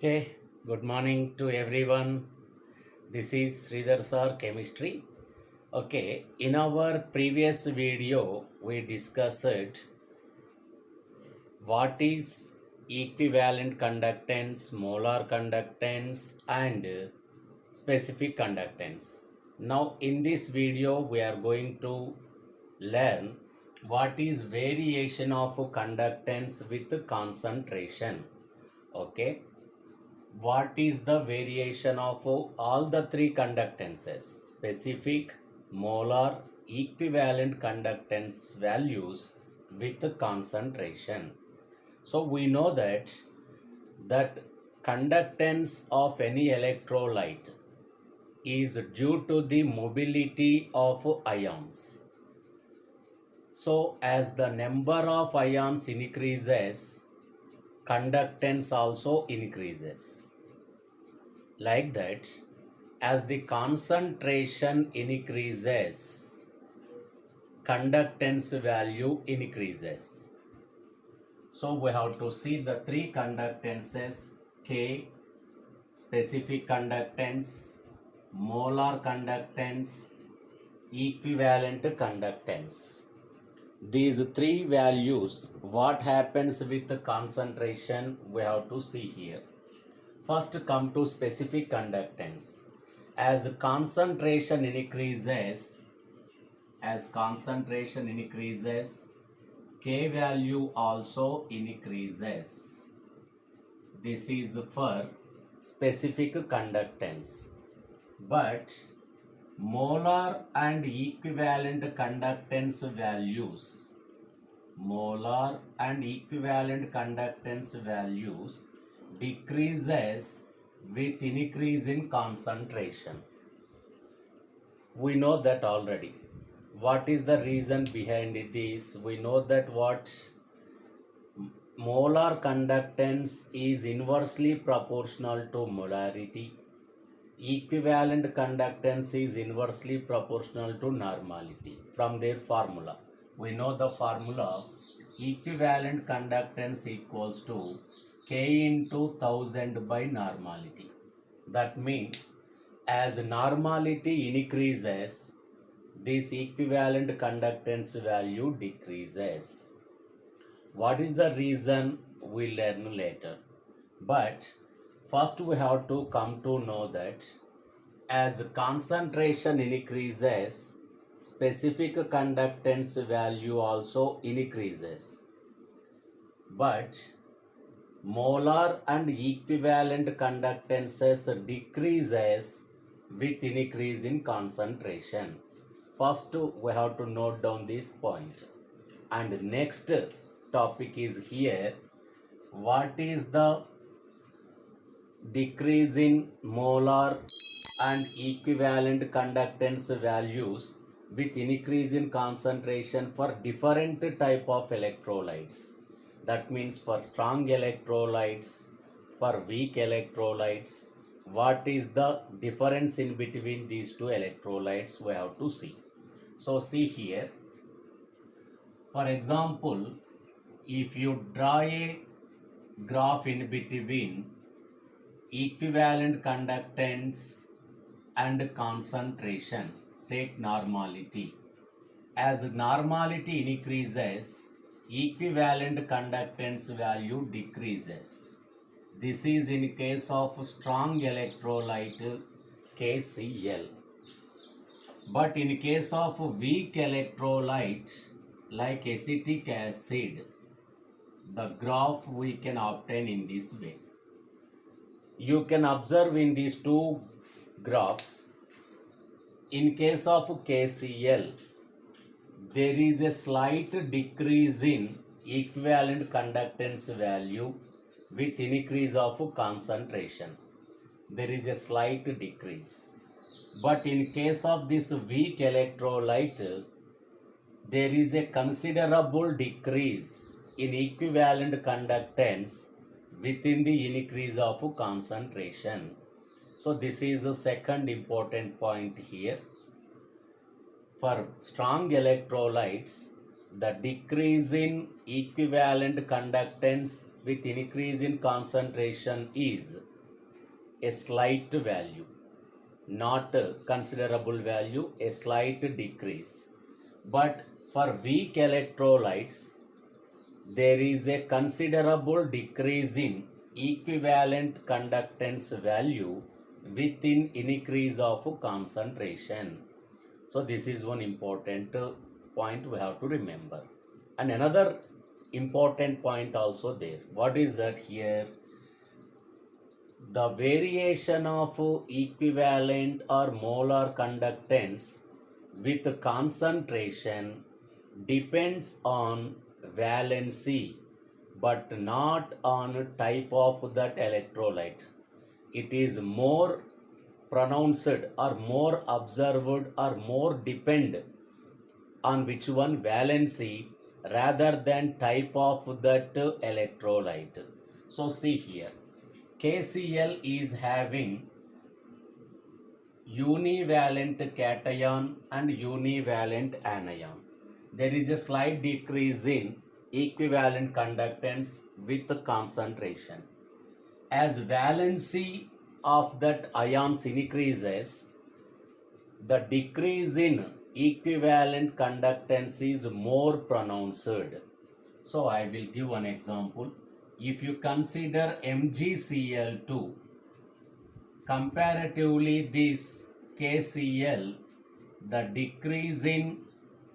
Okay, good morning to everyone. This is Sridhar Sir Chemistry. Okay, in our previous video, we discussed what is equivalent conductance, molar conductance, and specific conductance. Now, in this video, we are going to learn what is variation of conductance with concentration. Okay, what is the variation of all the three conductances: specific, molar, equivalent conductance values with concentration. So we know that conductance of any electrolyte is due to the mobility of ions. So as the number of ions increases, conductance also increases. Like that, as the concentration increases, conductance value increases. So we have to see the three conductances: K, specific conductance, molar conductance, equivalent conductance. These three values, what happens with the concentration, we have to see here. First, come to specific conductance. As concentration increases, K value also increases. This is for specific conductance. But molar and equivalent conductance values, decreases with increase in concentration. We know that already. What is the reason behind this? We know that what molar conductance is inversely proportional to molarity. Equivalent conductance is inversely proportional to normality. From their formula, we know the formula: equivalent conductance equals to K into 1000 by normality. That means as normality increases, this equivalent conductance value decreases. What is the reason? We'll learn later. But first we have to come to know that as concentration increases, specific conductance value also increases. But molar and equivalent conductances decreases with increase in concentration. First, we have to note down this point. And next topic is here: what is the decrease in molar and equivalent conductance values with increase in concentration for different type of electrolytes. That means for strong electrolytes, for weak electrolytes, what is the difference in between these two electrolytes, we have to see. So see here, for example, if you draw a graph in between equivalent conductance and concentration, take normality. As normality increases, equivalent conductance value decreases. This is in case of strong electrolyte KCl. But in case of weak electrolyte like acetic acid, the graph we can obtain in this way. You can observe in these two graphs, in case of KCl, there is a slight decrease in equivalent conductance value with increase of concentration. There is a slight decrease. But in case of this weak electrolyte, there is a considerable decrease in equivalent conductance within the increase of concentration. So this is the second important point here. For strong electrolytes, the decrease in equivalent conductance with increase in concentration is a slight value, not a considerable value, a slight decrease. But for weak electrolytes, there is a considerable decrease in equivalent conductance value within increase of concentration. So this is one important point we have to remember. And another important point also there. What is that here? The variation of equivalent or molar conductance with concentration depends on valency but not on type of that electrolyte. It is more pronounced or more observed or more depend on which one valency rather than type of that electrolyte. So see here, KCl is having univalent cation and univalent anion. There is a slight decrease in equivalent conductance with concentration. As valency of that ions increases, the decrease in equivalent conductance is more pronounced. So I will give one example. If you consider MgCl2, comparatively this KCl, the decrease in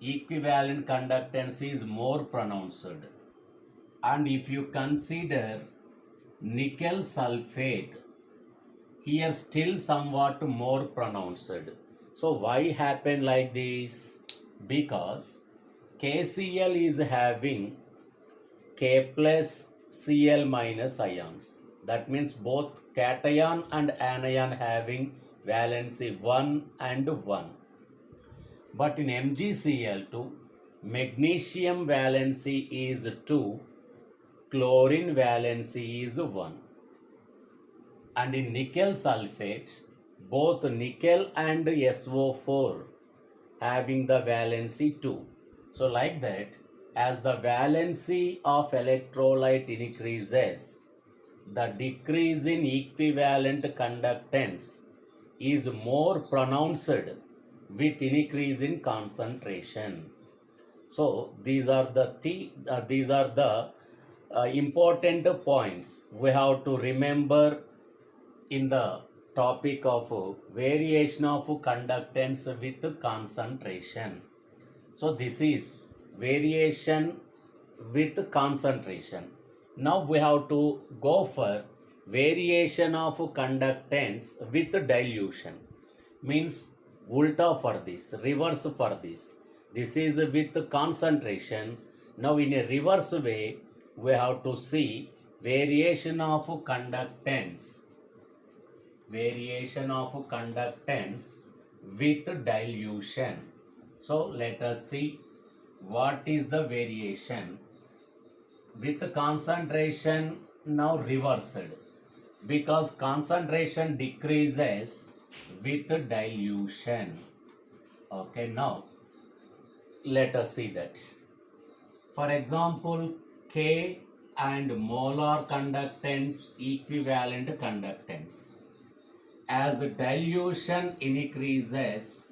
equivalent conductance is more pronounced. And if you consider nickel sulfate, here still somewhat more pronounced. So why happen like this? Because KCl is having K plus Cl minus ions. That means both cation and anion having valency 1 and 1. But in MgCl2, magnesium valency is 2, chlorine valency is 1. And in nickel sulfate, both nickel and SO4 having the valency 2. So like that, as the valency of electrolyte increases, the decrease in equivalent conductance is more pronounced with increase in concentration. So these are the important points we have to remember in the topic of variation of conductance with concentration. So this is variation with concentration. Now we have to go for variation of conductance with dilution. Means ulta for this, reverse for this. This is with concentration. Now in a reverse way, we have to see variation of conductance with dilution. So let us see what is the variation with concentration. Now reversed, because concentration decreases with dilution. Okay, now let us see that. For example, K and molar conductance, equivalent conductance. As dilution increases,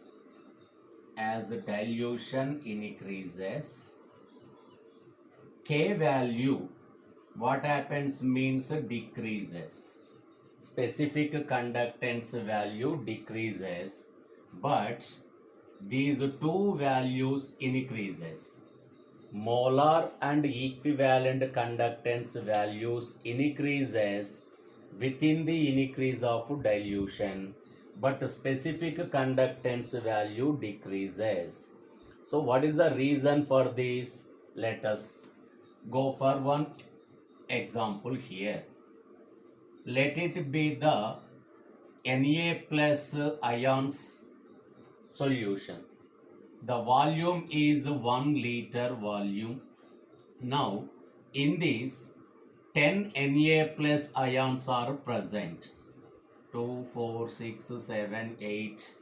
K value, what happens means decreases. Specific conductance value decreases, but these two values increases. Molar and equivalent conductance values increases within the increase of dilution, but specific conductance value decreases. So what is the reason for this? Let us go for one example here. Let it be the Na plus ions solution. The volume is 1 liter volume. Now in this 10 Na plus ions are present. 2, 4, 6, 7, 8,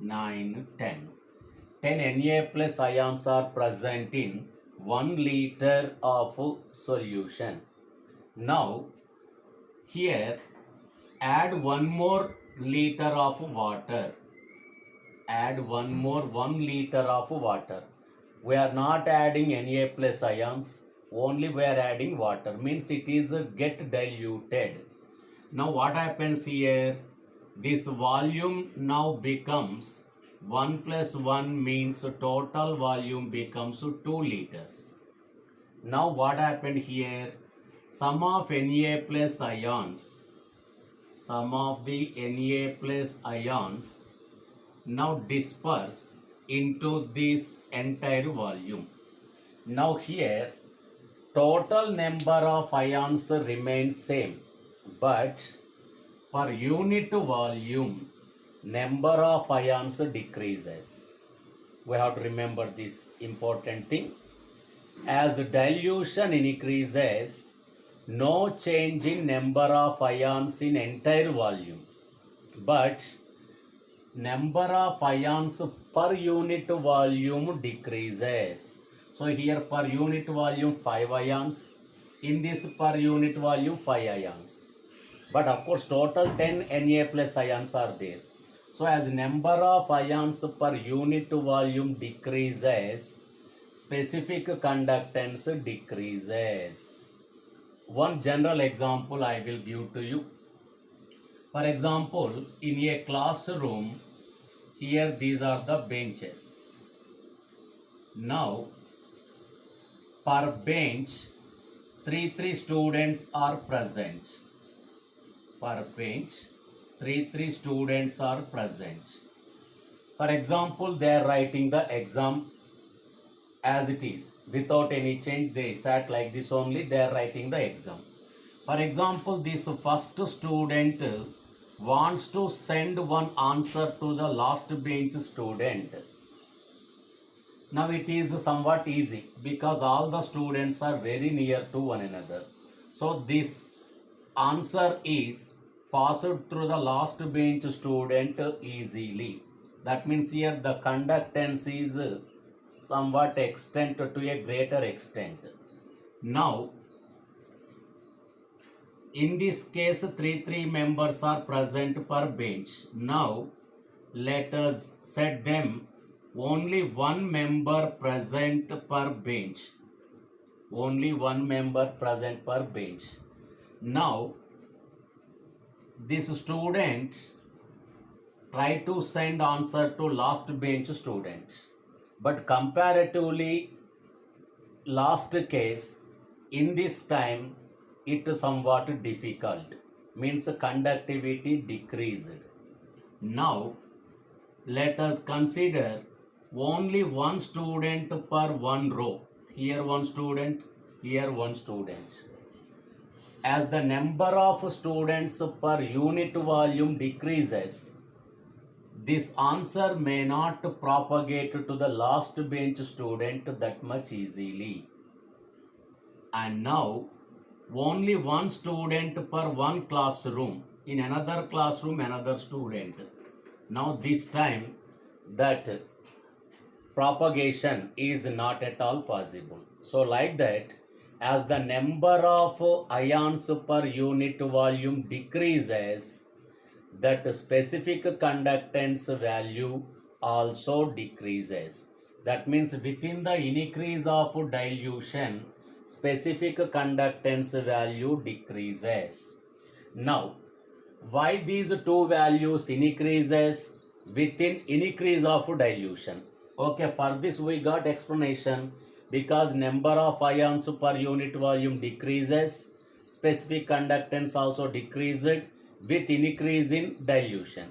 9, 10. 10 Na plus ions are present in 1 liter of solution. Now here, add 1 more liter of water. Add 1 liter of water. We are not adding Na plus ions, only we are adding water, means it is get diluted. Now what happens here? This volume now becomes 1 plus 1 means total volume becomes 2 liters. Now what happened here? Some of Na plus ions, some of the Na plus ions now disperse into this entire volume. Now here total number of ions remains same, but per unit volume number of ions decreases. We have to remember this important thing. As dilution increases, no change in number of ions in entire volume, but number of ions per unit volume decreases. So here per unit volume 5 ions, in this per unit volume 5 ions. But of course total 10 Na plus ions are there. So as number of ions per unit volume decreases, specific conductance decreases. One general example I will give to you. For example, in a classroom, here these are the benches. Now, per bench, 3 students are present. Per bench, 3 students are present. For example, they are writing the exam as it is, without any change. They sat like this only, they are writing the exam. For example, this first student wants to send one answer to the last bench student. Now it is somewhat easy because all the students are very near to one another. So this answer is passed through the last bench student easily. That means here the conductance is somewhat extent to a greater extent. Now in this case 3 members are present per bench. Now let us set them only one member present per bench. Only one member present per bench. Now this student try to send answer to last bench student, but comparatively last case, in this time it is somewhat difficult, means conductivity decreased. Now let us consider only one student per one row. Here one student, here one student. As the number of students per unit volume decreases, this answer may not propagate to the last bench student that much easily. And now only one student per one classroom. In another classroom another student. Now this time that propagation is not at all possible. So like that, as the number of ions per unit volume decreases, that specific conductance value also decreases. That means within the increase of dilution, specific conductance value decreases. Now, why these two values increases within increase of dilution? Okay, for this we got explanation. Because number of ions per unit volume decreases, specific conductance also decreased with increase in dilution.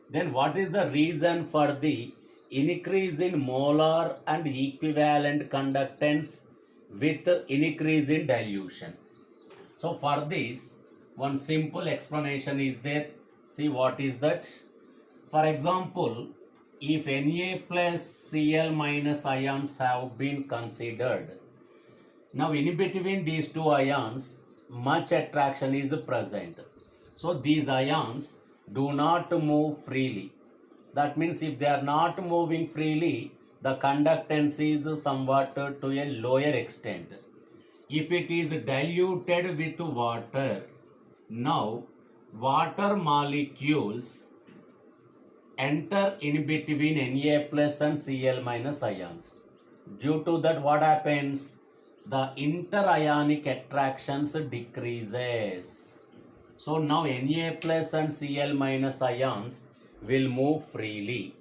Then what is the reason for the increase in molar and equivalent conductance with increase in dilution? So for this, one simple explanation is there. See what is that? For example, if Na plus Cl minus ions have been considered, now in between these two ions, much attraction is present. So these ions do not move freely. That means if they are not moving freely, the conductance is somewhat to a lower extent. If it is diluted with water, now water molecules enter in between Na plus and Cl minus ions. Due to that, what happens? The interionic attractions decreases. So now Na plus and Cl minus ions will move freely.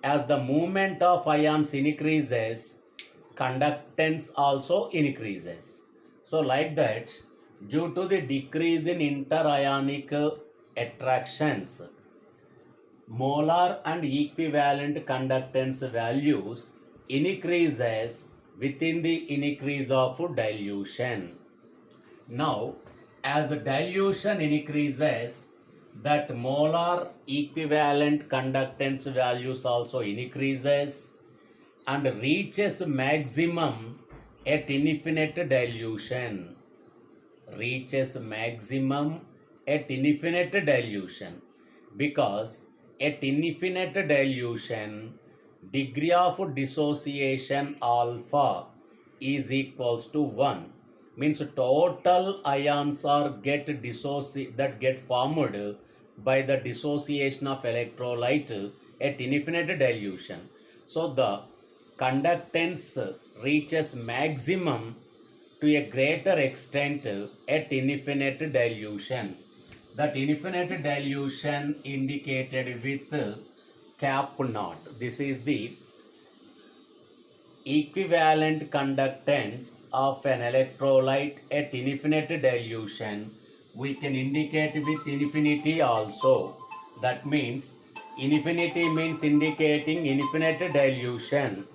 As the movement of ions increases, conductance also increases. So like that, due to the decrease in interionic attractions, molar and equivalent conductance values increases within the increase of dilution. Now, as dilution increases, that molar equivalent conductance values also increases and reaches maximum at infinite dilution. Reaches maximum at infinite dilution, because at infinite dilution degree of dissociation alpha is equals to 1, means total ions are that get formed by the dissociation of electrolyte at infinite dilution. So the conductance reaches maximum to a greater extent at infinite dilution. That infinite dilution indicated with cap naught. This is the equivalent conductance of an electrolyte at infinite dilution. We can indicate with infinity also. That means infinity means indicating infinite dilution,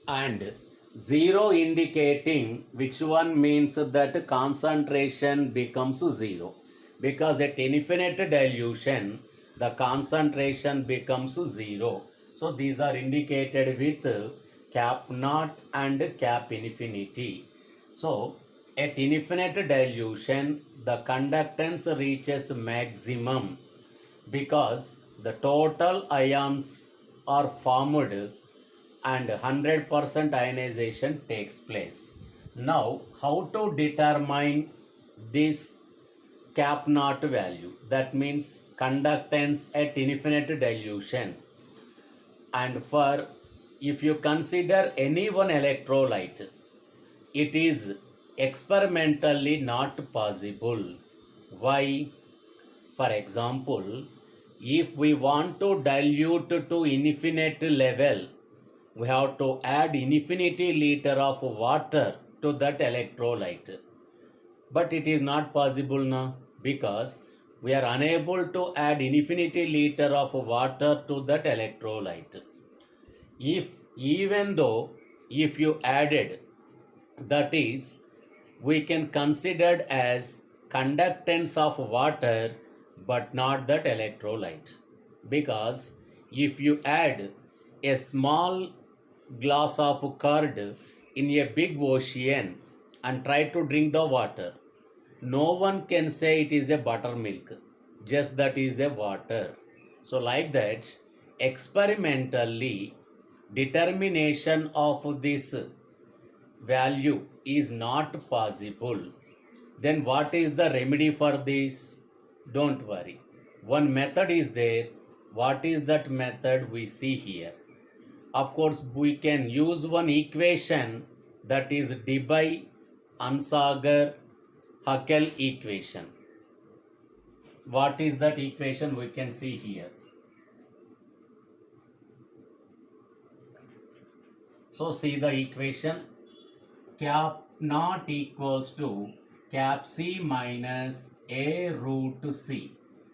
and 0 indicating which one means that concentration becomes 0, because at infinite dilution the concentration becomes 0. So these are indicated with cap naught and cap infinity. So at infinite dilution the conductance reaches maximum because the total ions are formed and 100% ionization takes place. Now, how to determine this cap naught value? That means conductance at infinite dilution. And for if you consider any one electrolyte, it is experimentally not possible. Why? For example, if we want to dilute to infinite level, we have to add infinity liter of water to that electrolyte. But it is not possible now, because we are unable to add infinity liter of water to that electrolyte. Even though if you added, that is, we can consider as conductance of water but not that electrolyte, because if you add a small glass of curd in a big ocean and try to drink the water, no one can say it is a buttermilk, just that is a water. So like that, experimentally determination of this value is not possible. Then what is the remedy for this? Don't worry. One method is there. What is that method we see here? Of course, we can use one equation, that is Debye-Onsager-Haskell equation. What is that equation we can see here? So see the equation. Cap naught equals to cap C minus A root C.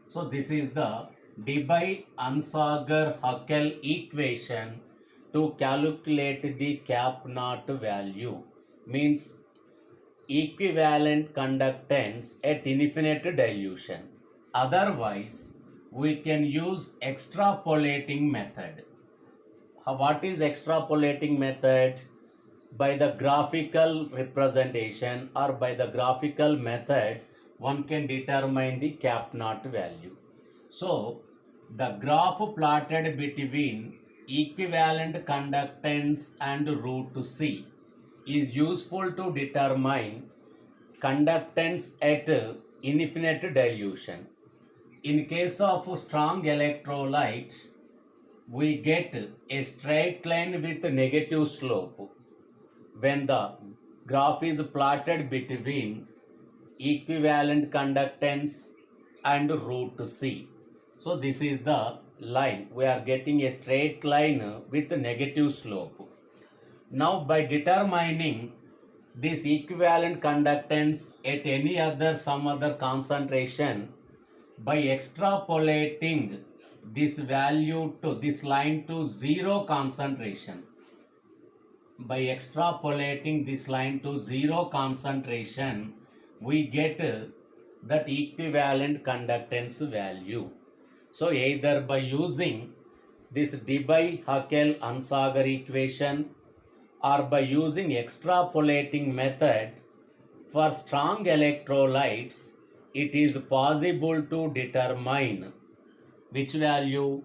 So this is the Debye-Onsager-Haskell equation to calculate the cap naught value, means equivalent conductance at infinite dilution. Otherwise, we can use extrapolating method. What is extrapolating method? By the graphical representation or by the graphical method, one can determine the cap naught value. So the graph plotted between equivalent conductance and root C is useful to determine conductance at infinite dilution. In case of strong electrolyte, we get a straight line with negative slope when the graph is plotted between equivalent conductance and root C. So this is the line. We are getting a straight line with negative slope. Now by determining this equivalent conductance at some other concentration, by extrapolating this value to this line to zero concentration, we get that equivalent conductance value. So either by using this Debye-Huckel-Onsager equation or by using extrapolating method for strong electrolytes, it is possible to determine which value,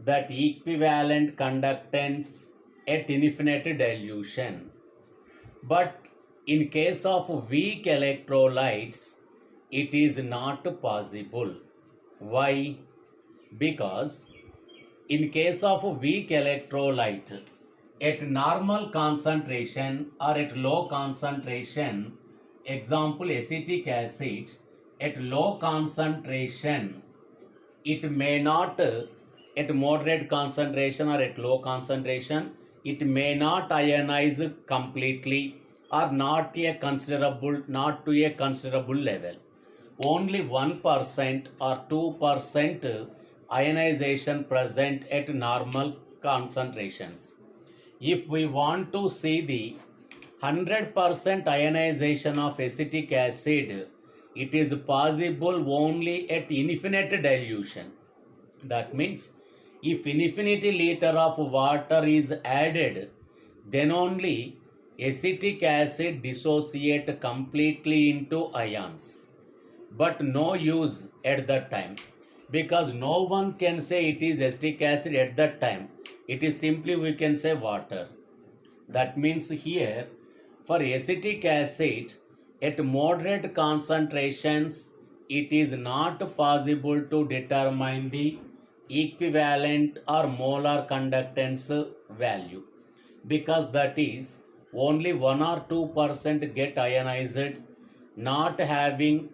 that equivalent conductance at infinite dilution. But in case of weak electrolytes, it is not possible. Why? Because in case of weak electrolyte, at normal concentration or at low concentration, example acetic acid, at low concentration, it may not, at moderate concentration or at low concentration, it may not ionize completely or not to a considerable level. Only 1% or 2% ionization present at normal concentrations. If we want to see the 100% ionization of acetic acid, it is possible only at infinite dilution. That means if infinity liter of water is added, then only acetic acid dissociate completely into ions. But no use at that time, because no one can say it is acetic acid at that time. It is simply we can say water. That means here for acetic acid at moderate concentrations, it is not possible to determine the equivalent or molar conductance value, because that is only 1 or 2% get ionized, not having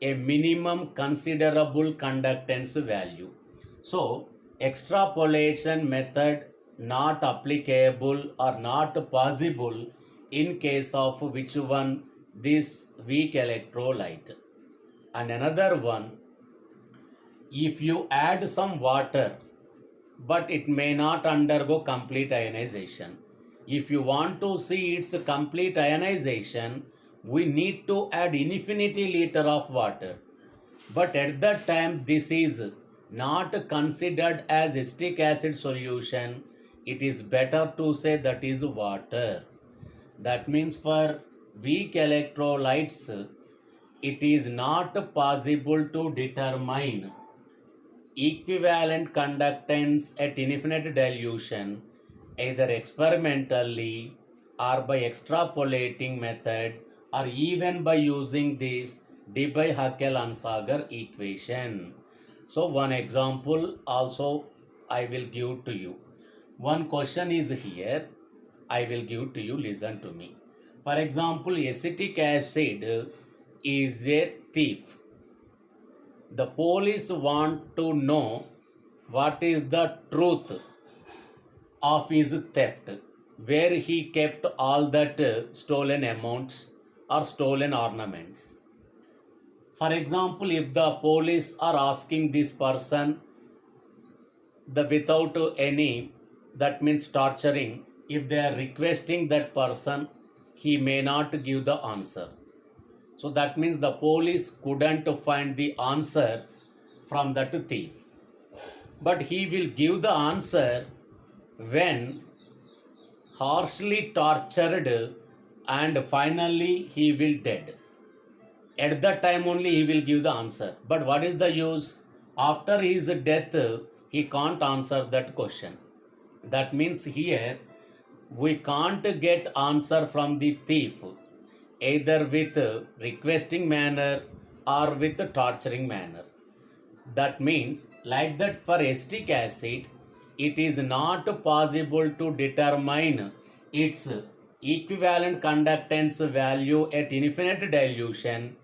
a minimum considerable conductance value. So extrapolation method not applicable or not possible in case of which one? This weak electrolyte. And another one, if you add some water but it may not undergo complete ionization. If you want to see its complete ionization, we need to add infinity liter of water. But at that time, this is not considered as acetic acid solution. It is better to say that is water. That means for weak electrolytes, it is not possible to determine equivalent conductance at infinite dilution either experimentally or by extrapolating method or even by using this Debye-Huckel-Onsager equation. So one example also I will give to you. One question is here, I will give to you, listen to me. For example, acetic acid is a thief. The police want to know what is the truth of his theft, where he kept all that stolen amounts or stolen ornaments. For example, if the police are asking this person without any, that means torturing, if they are requesting that person, he may not give the answer. So that means the police couldn't find the answer from that thief. But he will give the answer when harshly tortured and finally he will dead. At that time only he will give the answer. But what is the use? After his death, he can't answer that question. That means here we can't get answer from the thief. either with requesting manner or with torturing manner. That means, like that for acetic acid, it is not possible to determine its equivalent conductance value at infinite dilution,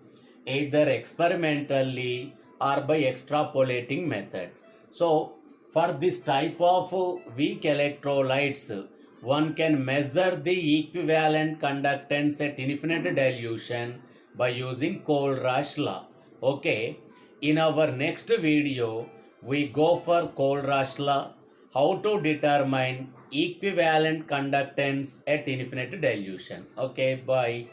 either experimentally or by extrapolating method. So, for this type of weak electrolytes, one can measure the equivalent conductance at infinite dilution by using Kohlrausch law. Okay, in our next video, we go for Kohlrausch law, how to determine equivalent conductance at infinite dilution. Okay, bye.